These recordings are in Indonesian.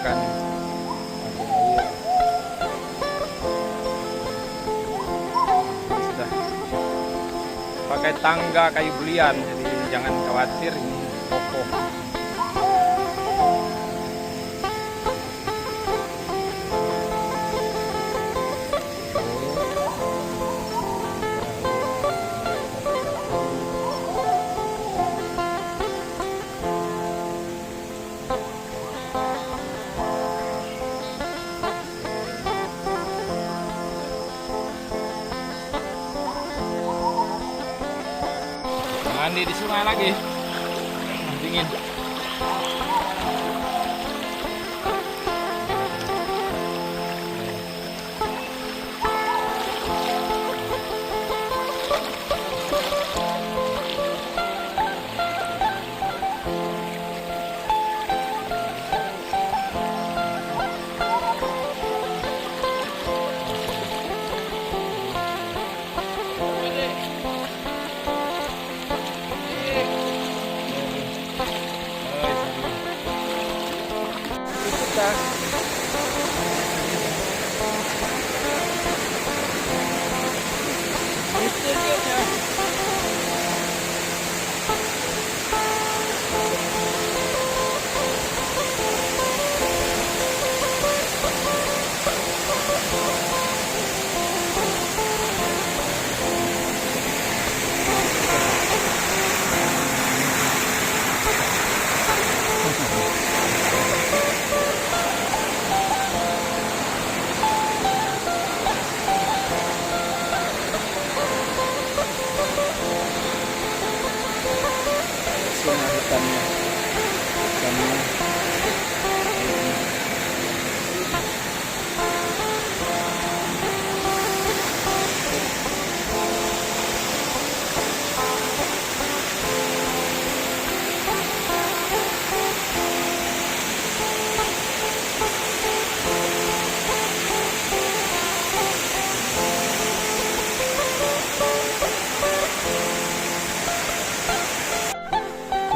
menyiapkan air. Sudah pakai tangga kayu belian, jadi jangan khawatir, ini kokoh. Mandi di sungai lagi, dingin.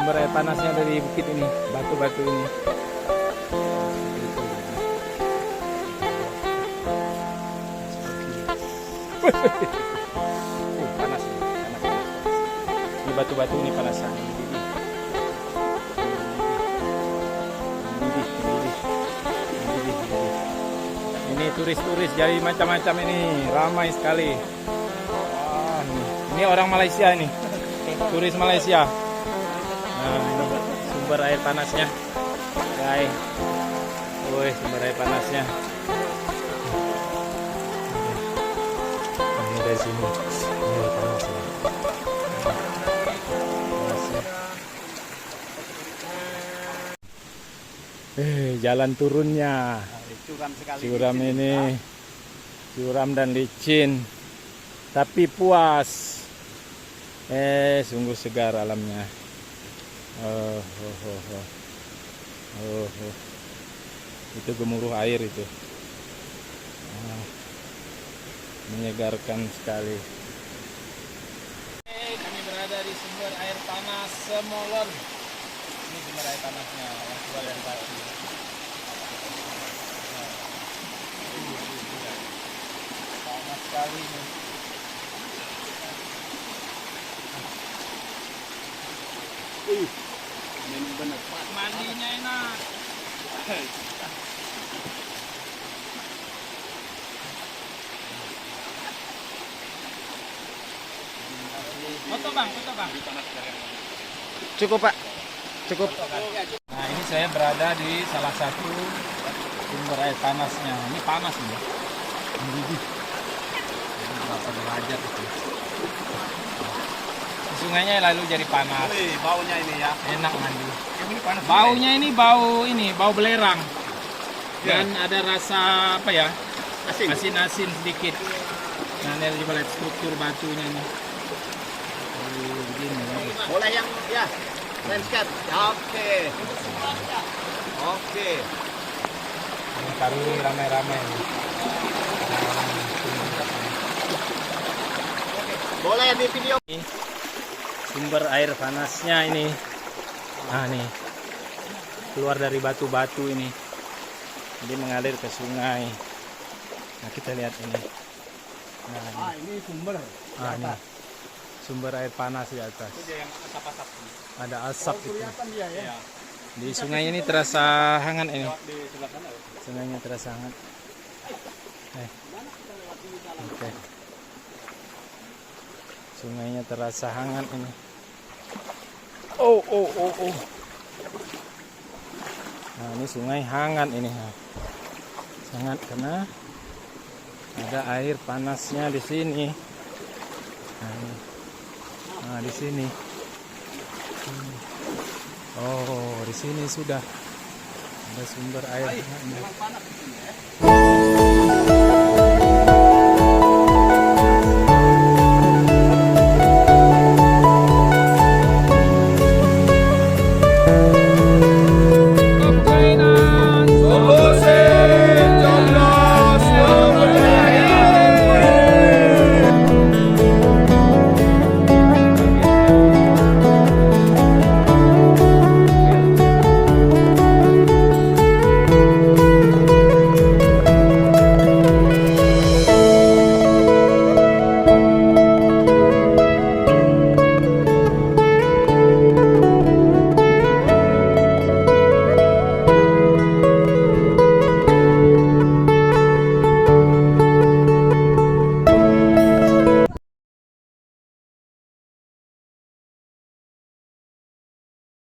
Sumber air panasnya dari bukit ini, batu-batu ini. Panas, ini batu-batu ini panasan. Ini turis-turis jadi macam-macam ini, ramai sekali. Wah, ini orang Malaysia ini, turis Malaysia. Nah, ini sumber air panasnya, guys. Woi, sumber air panasnya. Ini dari sini. Ini air panasnya. Jalan turunnya. Curam sekali. Curam ini, curam dan licin, tapi puas. Sungguh segar alamnya. Itu gemuruh air itu, menyegarkan sekali. Kami berada di sumber air panas Semolon. Ini sumber air panasnya yang keluar dari batu. Panas sekali ini. Benar. Mandinya enak. Foto bang. Cukup pak, cukup. Nah, ini saya berada di salah satu sumber air panasnya. Ini panas nih, mendidih. Ini berapa derajat itu? Sungainya lalu jadi panas. Baunya ini ya. Enak mandi. Ini panas. Baunya ini bau belerang. Dan ada rasa apa ya? Asin-asin sedikit. Nah, ini coba lihat struktur batunya ini. Begini. Boleh yang ya, landscape. Oke. Ini karuni ramai-ramai. Boleh di video. Sumber air panasnya ini. Nah nih, keluar dari batu-batu ini. Dia mengalir ke sungai. Nah, kita lihat ini. Nah, ini sumber. ini sumber air panas di atas. Itu dia yang asap-asap. Ada asap itu. Kelihatan dia ya. Di sungai ini terasa hangat ini. Di sebelah sana. Sungainya terasa hangat. Oke. Sungainya terasa hangat ini. Oh. Nah, ini sungai hangat ini. Sangat karena ada air panasnya di sini. Nah, ini. Nah, di sini. Oh, di sini sudah ada sumber air hangatnya. Memang panas di sini ya.